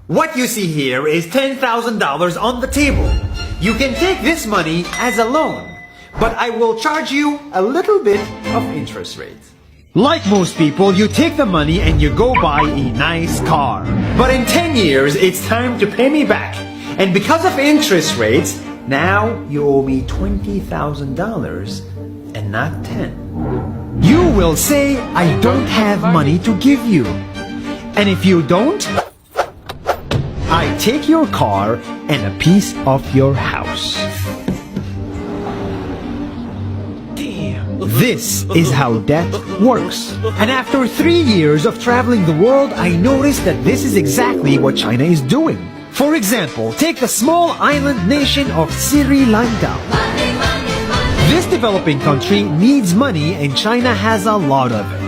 What you see here is $10,000 on the table. You can take this money as a loan, but I will charge you a little bit of interest rate. Like most people, you take the money and you go buy a nice car. But in 10 years, it's time to pay me back. And because of interest rates, now you owe me $20,000 and not 10. You will say, I don't have money to give you. And if you don't, I take your car and a piece of your house. This is how debt works. And after 3 years of traveling the world, I noticed that this is exactly what China is doing. For example, take the small island nation of Sri Lanka. This developing country needs money and China has a lot of it.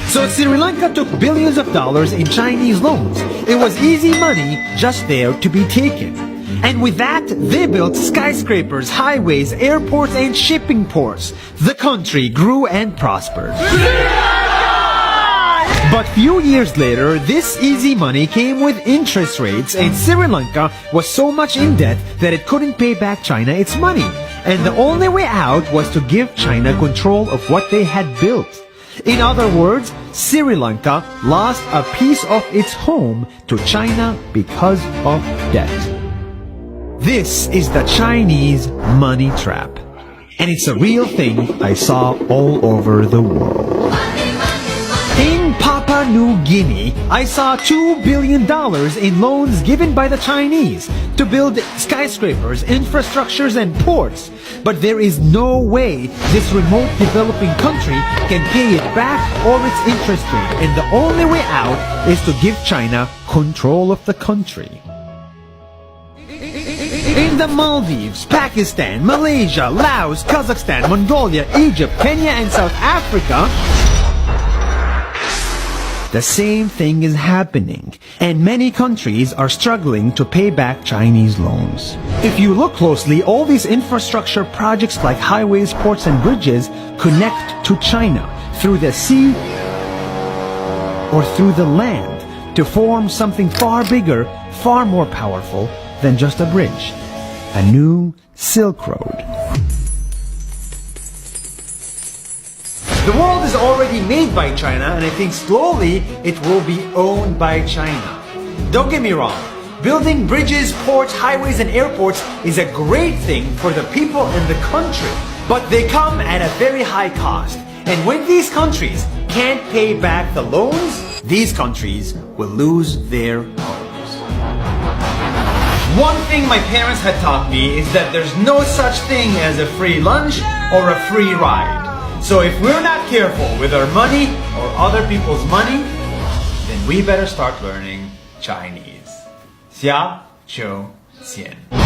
So Sri Lanka took billions of dollars in Chinese loans. It was easy money just there to be taken. And with that, they built skyscrapers, highways, airports, and shipping ports. The country grew and prospered. But few years later, this easy money came with interest rates, and Sri Lanka was so much in debt that it couldn't pay back China its money. And the only way out was to give China control of what they had built. In other words, Sri Lanka lost a piece of its home to China because of debt. This is the Chinese money trap. And it's a real thing I saw all over the world. In Papua New Guinea, I saw $2 billion in loans given by the Chinese to build skyscrapers, infrastructures, and ports. But there is no way this remote developing country can pay it back or its interest rate. And the only way out is to give China control of the country. In the Maldives, Pakistan, Malaysia, Laos, Kazakhstan, Mongolia, Egypt, Kenya, and South Africa, the same thing is happening, and many countries are struggling to pay back Chinese loans. If you look closely, all these infrastructure projects like highways, ports, and bridges connect to China through the sea or through the land to form something far bigger, far more powerful than just a bridge. A new Silk Road. The world is already made by China, and I think slowly it will be owned by China. Don't get me wrong, building bridges, ports, highways, and airports is a great thing for the people and the country, but they come at a very high cost. And when these countries can't pay back the loans, these countries will lose their homes. One thing my parents had taught me is that there's no such thing as a free lunch or a free ride. So if we're not careful with our money or other people's money, then we better start learning Chinese. 下周见。